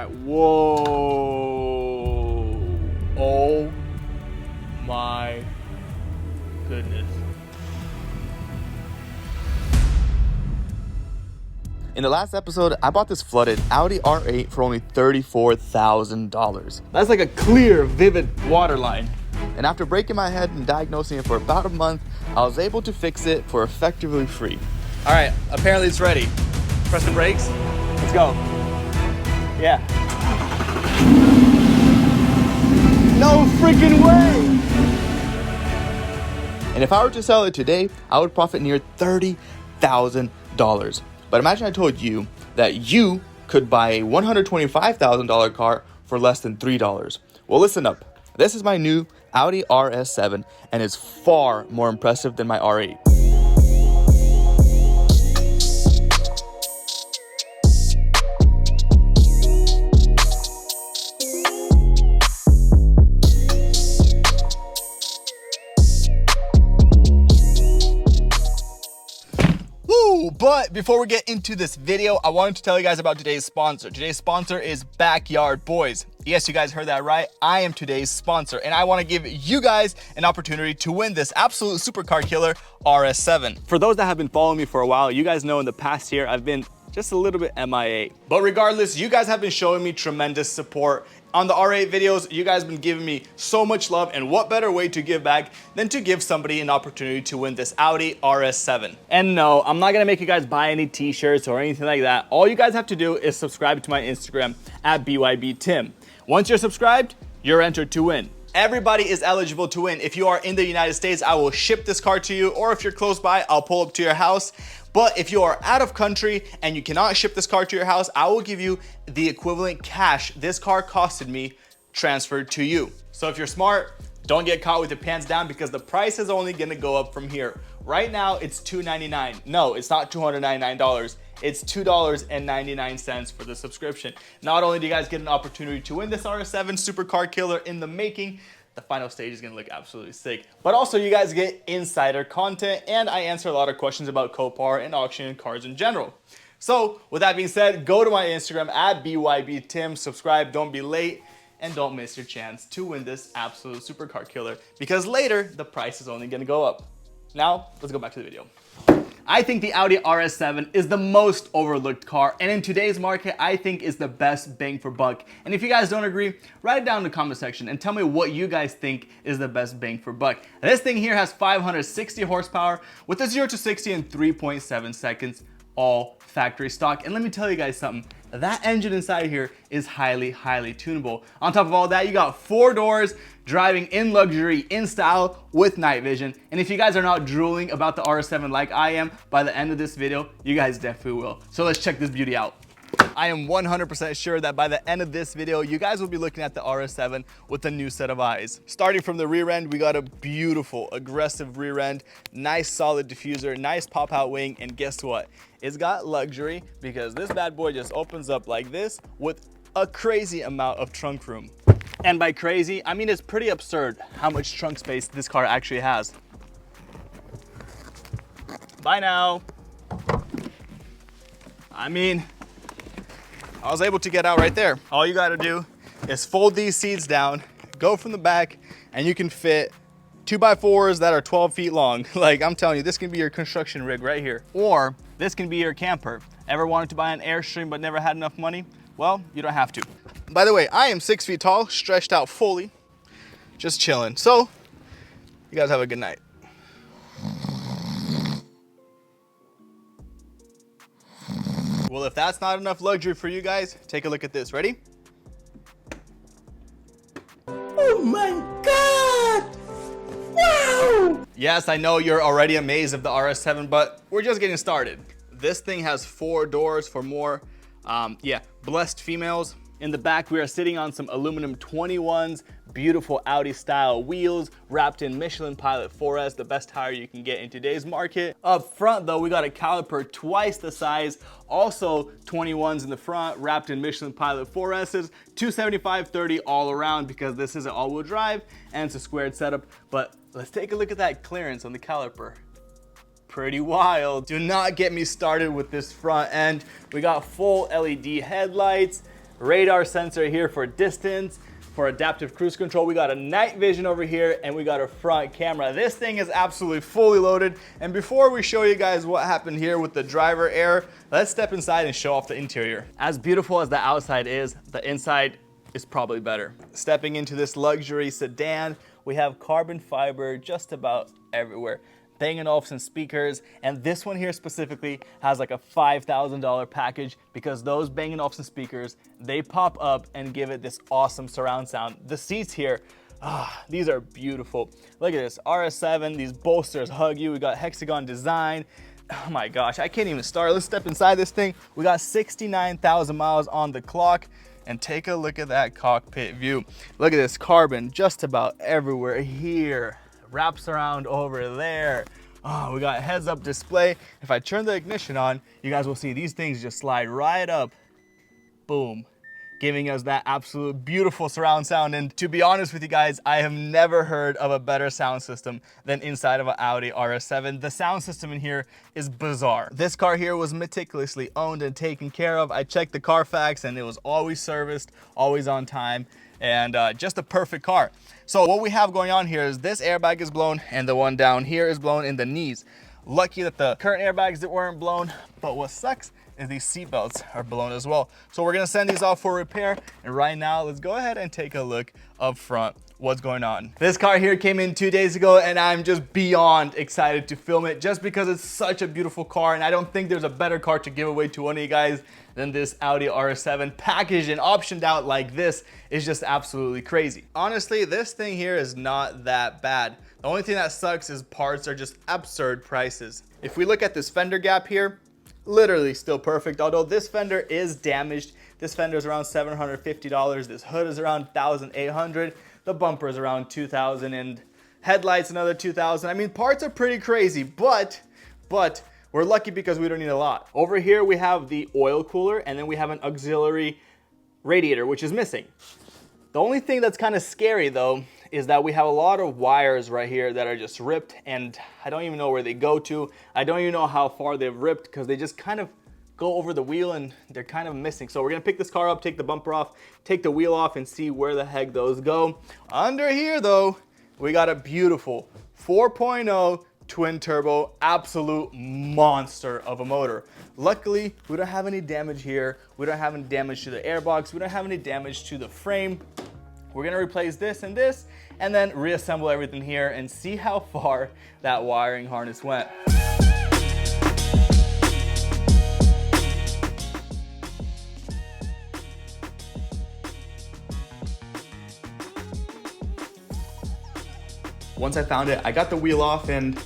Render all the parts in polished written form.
right. Whoa. Oh my goodness. In the last episode, I bought this flooded Audi R8 for only $34,000. That's like a clear, vivid water line. And after breaking my head and diagnosing it for about a month, I was able to fix it for effectively free. All right, apparently it's ready. Press the brakes. Let's go. Yeah. No freaking way! And if I were to sell it today, I would profit near $30,000. But imagine I told you that you could buy a $125,000 car for less than $3. Well, listen up. This is my new Audi RS7 and is far more impressive than my R8. But before we get into this video, I wanted to tell you guys about today's sponsor. Today's sponsor is BackYardBoyz. Yes, you guys heard that right. I am today's sponsor, and I want to give you guys an opportunity to win this absolute supercar killer RS7. For those that have been following me for a while, you guys know in the past year I've been just a little bit MIA. But regardless, you guys have been showing me tremendous support. On the R8 videos, you guys have been giving me so much love, and what better way to give back than to give somebody an opportunity to win this Audi RS7. And no, I'm not gonna make you guys buy any t-shirts or anything like that. All you guys have to do is subscribe to my Instagram at BYBTim. Once you're subscribed, you're entered to win. Everybody is eligible to win. If you are in the United States, I will ship this car to you, or if you're close by, I'll pull up to your house. But if you are out of country and you cannot ship this car to your house, I will give you the equivalent cash this car costed me transferred to you. So if you're smart, don't get caught with your pants down, because the price is only gonna go up from here. Right now, it's $299. No, it's not $299. It's $2.99 for the subscription. Not only do you guys get an opportunity to win this RS7 supercar killer in the making, the final stage is gonna look absolutely sick. But also you guys get insider content, and I answer a lot of questions about Copar and auction and cars in general. So with that being said, go to my Instagram at BYBTim, subscribe, don't be late, and don't miss your chance to win this absolute supercar killer, because later the price is only gonna go up. Now, let's go back to the video. I think the Audi RS7 is the most overlooked car, and in today's market, I think is the best bang for buck. And if you guys don't agree, write it down in the comment section and tell me what you guys think is the best bang for buck. This thing here has 560 horsepower with a 0 to 60 in 3.7 seconds, all factory stock. And let me tell you guys something, that engine inside here is highly tunable. On top of all that, you got 4 doors, driving in luxury, in style, with night vision. And if you guys are not drooling about the RS7 like I am, by the end of this video, you guys definitely will. So let's check this beauty out. I am 100% sure that by the end of this video, you guys will be looking at the RS7 with a new set of eyes. Starting from the rear end, we got a beautiful, aggressive rear end, nice solid diffuser, nice pop out wing, and guess what? It's got luxury, because this bad boy just opens up like this with a crazy amount of trunk room. And by crazy, I mean it's pretty absurd how much trunk space this car actually has. Bye now. I mean, I was able to get out right there. All you gotta do is fold these seats down, go from the back, and you can fit 2x4s that are 12 feet long. Like, I'm telling you, this can be your construction rig right here. Or this can be your camper. Ever wanted to buy an Airstream but never had enough money? Well, you don't have to. By the way, I am 6 feet tall, stretched out fully, just chilling. So, you guys have a good night. Well, if that's not enough luxury for you guys, take a look at this. Ready? Oh my God! Wow! Yes, I know you're already amazed of the RS7, but we're just getting started. This thing has 4 doors for more, blessed females. In the back, we are sitting on some aluminum 21s, beautiful Audi style wheels, wrapped in Michelin Pilot 4S, the best tire you can get in today's market. Up front though, we got a caliper twice the size, also 21s in the front, wrapped in Michelin Pilot 4Ss, 275/30 all around, because this is an all-wheel drive and it's a squared setup. But let's take a look at that clearance on the caliper. Pretty wild. Do not get me started with this front end. We got full LED headlights, radar sensor here for distance, for adaptive cruise control. We got a night vision over here, and we got a front camera. This thing is absolutely fully loaded. And before we show you guys what happened here with the driver air, let's step inside and show off the interior. As beautiful as the outside is, the inside is probably better. Stepping into this luxury sedan, we have carbon fiber just about everywhere. Bang & Olufsen speakers, and this one here specifically has like a $5,000 package because those Bang & Olufsen speakers, they pop up and give it this awesome surround sound. The seats here, these are beautiful. Look at this, RS7, these bolsters hug you. We got hexagon design. Oh my gosh, I can't even start. Let's step inside this thing. We got 69,000 miles on the clock. And take a look at that cockpit view. Look at this carbon just about everywhere here. Wraps around over there. Oh, we got heads-up display. If I turn the ignition on, you guys will see these things just slide right up. Boom. Giving us that absolute beautiful surround sound. And to be honest with you guys, I have never heard of a better sound system than inside of an Audi RS7. The sound system in here is bizarre. This car here was meticulously owned and taken care of. I checked the Carfax and it was always serviced, always on time, and just a perfect car. So what we have going on here is this airbag is blown and the one down here is blown in the knees. Lucky that the current airbags that weren't blown, but what sucks is these seat belts are blown as well. So we're gonna send these off for repair. And right now, let's go ahead and take a look up front, what's going on. This car here came in 2 days ago and I'm just beyond excited to film it just because it's such a beautiful car. And I don't think there's a better car to give away to one of you guys than this Audi R7. Packaged and optioned out like this is just absolutely crazy. Honestly, this thing here is not that bad. The only thing that sucks is parts are just absurd prices. If we look at this fender gap here, literally still perfect, although this fender is damaged. This fender is around $750. This hood is around $1,800. The bumper is around $2,000 and headlights another $2,000. I mean, parts are pretty crazy, but we're lucky because we don't need a lot. Over here we have the oil cooler and then we have an auxiliary radiator, which is missing. The only thing that's kind of scary though is that we have a lot of wires right here that are just ripped and I don't even know where they go to. I don't even know how far they've ripped because they just kind of go over the wheel and they're kind of missing. So we're gonna pick this car up, take the bumper off, take the wheel off and see where the heck those go. Under here though, we got a beautiful 4.0 twin turbo, absolute monster of a motor. Luckily, we don't have any damage here. We don't have any damage to the airbox. We don't have any damage to the frame. We're gonna replace this and then reassemble everything here and see how far that wiring harness went. Once I found it, I got the wheel off and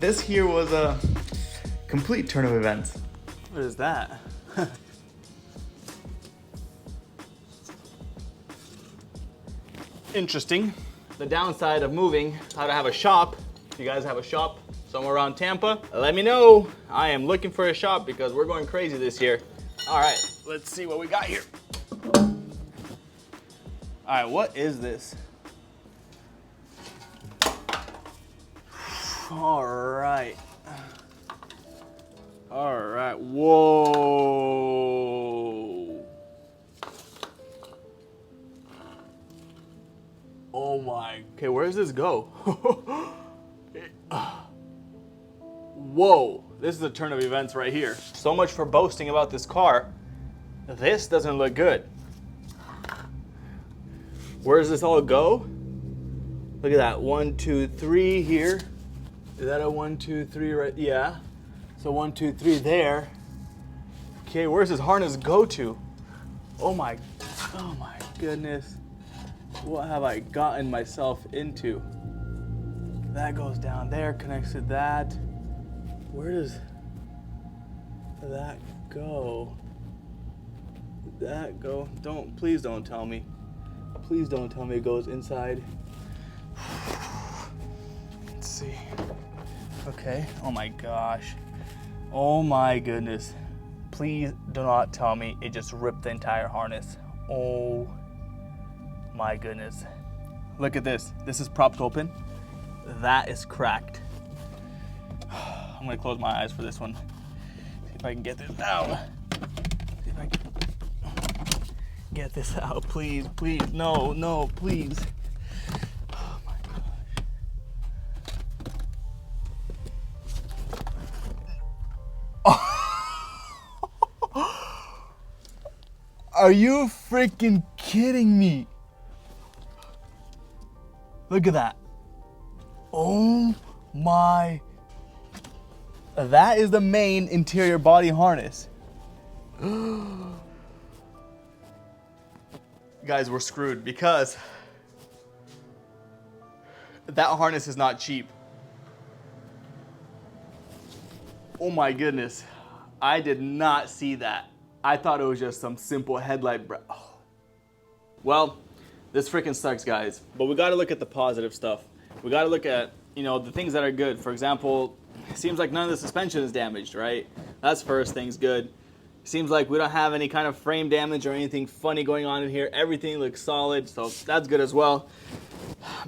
this here was a complete turn of events. What is that? Interesting. The downside of moving, how to have a shop. If you guys have a shop somewhere around Tampa, let me know. I am looking for a shop because we're going crazy this year. All right, let's see what we got here. All right, what is this? All right. All right, whoa. Oh my, okay, where does this go? Whoa, this is a turn of events right here. So much for boasting about this car. This doesn't look good. Where does this all go? Look at that, 1, 2, 3 here. Is that a 1, 2, 3 right? Yeah. So 1, 2, 3 there. Okay, where's this harness go to? Oh my goodness. What have I gotten myself into? That goes down there, connects to that. Where does that go? That go? Please don't tell me. Please don't tell me it goes inside. Let's see. Okay, oh my gosh. Oh my goodness. Please do not tell me it just ripped the entire harness. Oh my goodness. Look at this. This is propped open. That is cracked. I'm gonna close my eyes for this one. See if I can get this out. See if I can. Get this out, please, please. No, no, please. Oh my gosh. Are you freaking kidding me? Look at that. Oh my. That is the main interior body harness. Guys, we're screwed because that harness is not cheap. Oh my goodness. I did not see that. I thought it was just some simple headlight. Oh. Well, this freaking sucks, guys. But we gotta look at the positive stuff. We gotta look at, you know, the things that are good. For example, it seems like none of the suspension is damaged, right? That's first thing's good. Seems like we don't have any kind of frame damage or anything funny going on in here. Everything looks solid, so that's good as well.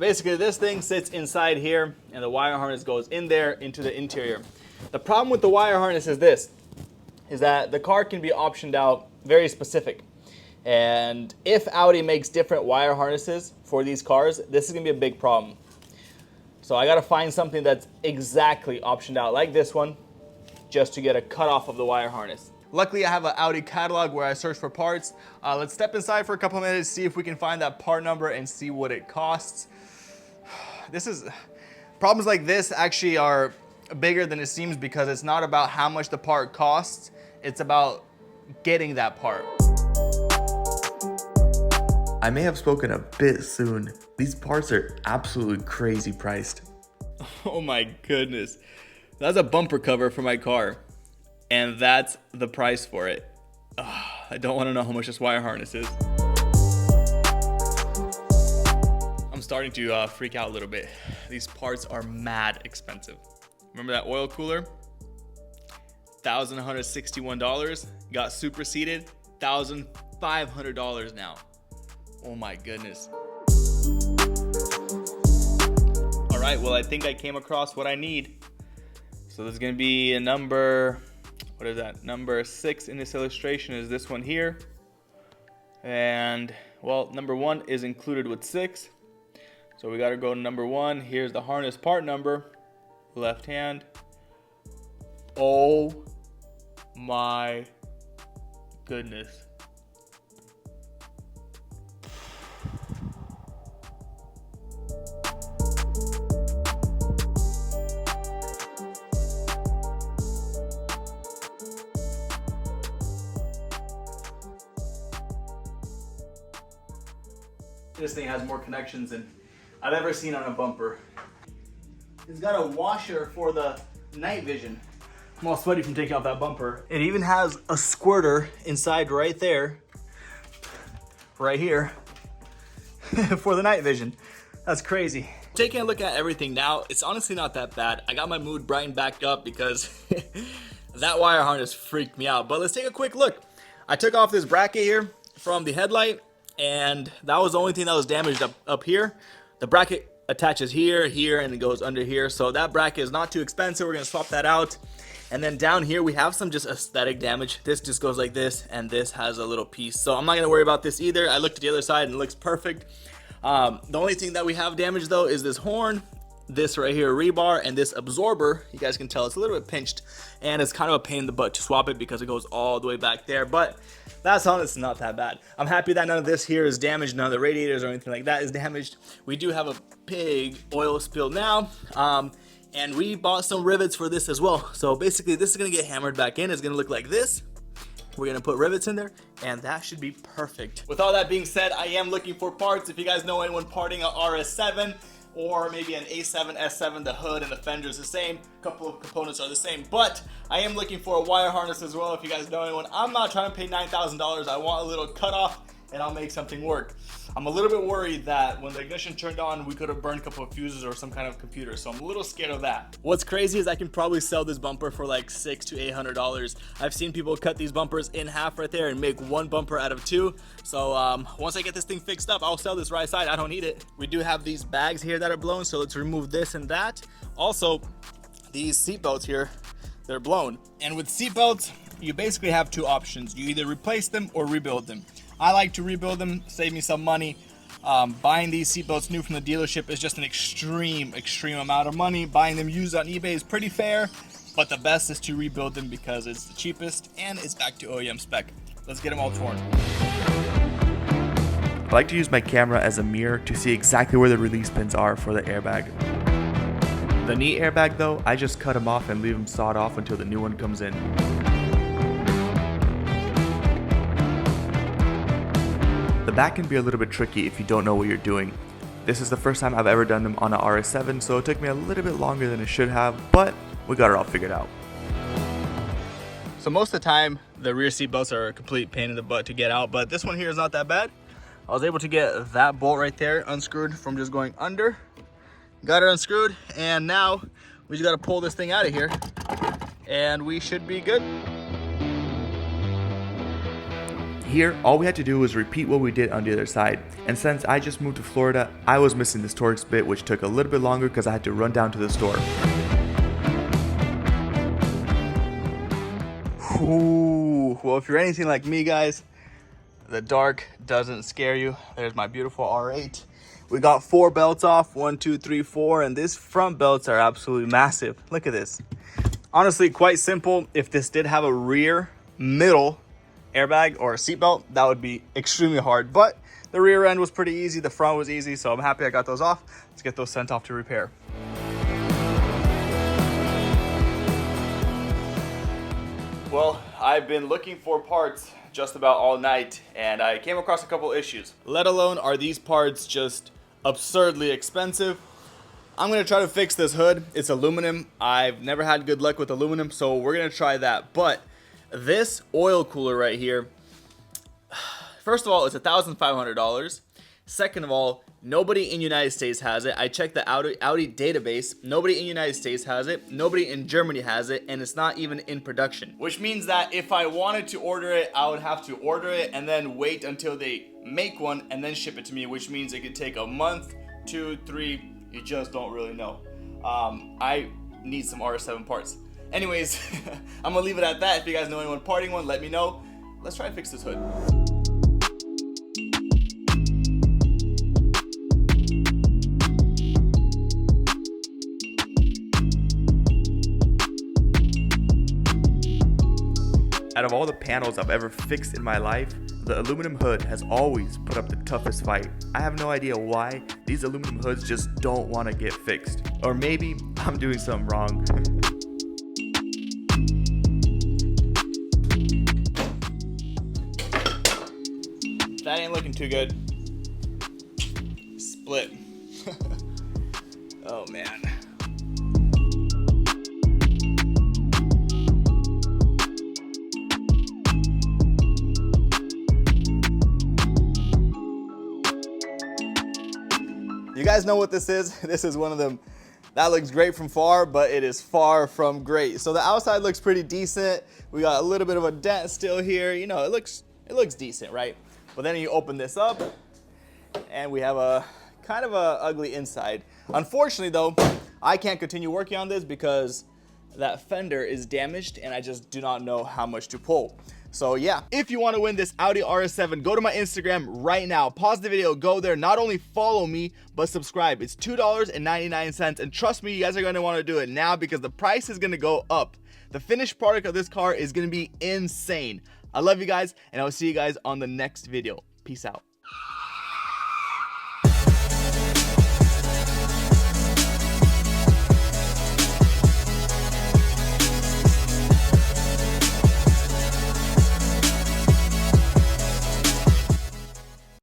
Basically, this thing sits inside here, and the wire harness goes in there into the interior. The problem with the wire harness is this, is that the car can be optioned out very specific. And if Audi makes different wire harnesses for these cars, this is gonna be a big problem. So I gotta find something that's exactly optioned out like this one, just to get a cutoff of the wire harness. Luckily, I have an Audi catalog where I search for parts. Let's step inside for a couple minutes, see if we can find that part number and see what it costs. Problems like this actually are bigger than it seems because it's not about how much the part costs, it's about getting that part. I may have spoken a bit soon. These parts are absolutely crazy priced. Oh my goodness. That's a bumper cover for my car. And that's the price for it. I don't want to know how much this wire harness is. I'm starting to freak out a little bit. These parts are mad expensive. Remember that oil cooler? $1,161. Got superseded. $1,500 now. Oh my goodness. All right, well, I think I came across what I need. So there's gonna be a number, what is that? Number 6 in this illustration is this one here. And well, number 1 is included with 6. So we gotta go to number 1. Here's the harness part number, left hand. Oh my goodness. This thing has more connections than I've ever seen on a bumper. It's got a washer for the night vision. I'm all sweaty from taking off that bumper. It even has a squirter inside right there, right here, for the night vision. That's crazy. Taking a look at everything now, it's honestly not that bad. I got my mood brightened back up because that wire harness freaked me out. But let's take a quick look. I took off this bracket here from the headlight, and that was the only thing that was damaged up here. The bracket attaches here, here, and it goes under here. So that bracket is not too expensive. We're gonna swap that out. And then down here, we have some just aesthetic damage. This just goes like this, and this has a little piece. So I'm not gonna worry about this either. I looked at the other side and it looks perfect. The only thing that we have damaged though is this horn, this right here rebar, and this absorber. You guys can tell it's a little bit pinched, and it's kind of a pain in the butt to swap it because it goes all the way back there. But that's honestly not that bad. I'm happy that none of this here is damaged, none of the radiators or anything like that is damaged. We do have a big oil spill now, and we bought some rivets for this as well. So basically this is gonna get hammered back in. It's gonna look like this. We're gonna put rivets in there, and that should be perfect. With all that being said, I am looking for parts. If you guys know anyone parting an RS7 or maybe an A7, S7, the hood and the fender is the same. A couple of components are the same, but I am looking for a wire harness as well. If you guys know anyone, I'm not trying to pay $9,000. I want a little cutoff, and I'll make something work. I'm a little bit worried that when the ignition turned on, we could have burned a couple of fuses or some kind of computer, so I'm a little scared of that. What's crazy is I can probably sell this bumper for like $600 to $800. I've seen people cut these bumpers in half right there and make one bumper out of two. So once I get this thing fixed up, I'll sell this right side. I don't need it. We do have these bags here that are blown, so let's remove this and that. Also, these seat belts here, they're blown. And with seat belts, you basically have two options. You either replace them or rebuild them. I like to rebuild them, save me some money. Buying these seatbelts new from the dealership is just an extreme amount of money. Buying them used on eBay is pretty fair, but the best is to rebuild them because it's the cheapest and it's back to OEM spec. Let's get them all torn. I like to use my camera as a mirror to see exactly where the release pins are for the airbag. The knee airbag though, I just cut them off and leave them sawed off until the new one comes in. The back can be a little bit tricky if you don't know what you're doing. This is the first time I've ever done them on an RS7, so it took me a little bit longer than it should have, but we got it all figured out. So most of the time, the rear seat belts are a complete pain in the butt to get out, but this one here is not that bad. I was able to get that bolt right there unscrewed from just going under. Got it unscrewed, and now we just gotta pull this thing out of here, and we should be good. Here, all we had to do was repeat what we did on the other side, and since I just moved to Florida, I was missing this Torx bit, which took a little bit longer because I had to run down to the store. Ooh, well, if you're anything like me, guys, the dark doesn't scare you. There's my beautiful R8. We got 4 belts off, 1, 2, 3, 4, and these front belts are absolutely massive. Look at this. Honestly, quite simple. If this did have a rear middle airbag or a seatbelt, that would be extremely hard, but the rear end was pretty easy, the front was easy, so I'm happy I got those off. Let's get those sent off to repair. Well, I've been looking for parts just about all night, and I came across a couple issues. Let alone are these parts just absurdly expensive. I'm gonna try to fix this hood. It's aluminum. I've never had good luck with aluminum, so we're gonna try that. But this oil cooler right here, first of all, it's $1,500. Second of all, nobody in the United States has it. I checked the Audi database. Nobody in the United States has it. Nobody in Germany has it, and it's not even in production. Which means that if I wanted to order it, I would have to order it and then wait until they make one and then ship it to me, which means it could take a month, 2, 3, you just don't really know. I need some RS7 parts. Anyways, I'm gonna leave it at that. If you guys know anyone parting one, let me know. Let's try and fix this hood. Out of all the panels I've ever fixed in my life, the aluminum hood has always put up the toughest fight. I have no idea why these aluminum hoods just don't want to get fixed. Or maybe I'm doing something wrong. That ain't looking too good. Split. Oh man. You guys know what this is? This is one of them. That looks great from far, but it is far from great. So the outside looks pretty decent. We got a little bit of a dent still here. You know, it looks decent, right? But then you open this up and we have a kind of a ugly inside. Unfortunately though, I can't continue working on this because that fender is damaged and I just do not know how much to pull. So yeah, if you want to win this Audi RS7, go to my Instagram right now. Pause the video, go there. Not only follow me, but subscribe. It's $2.99. And trust me, you guys are going to want to do it now because the price is going to go up. The finished product of this car is going to be insane. I love you guys, and I will see you guys on the next video. Peace out.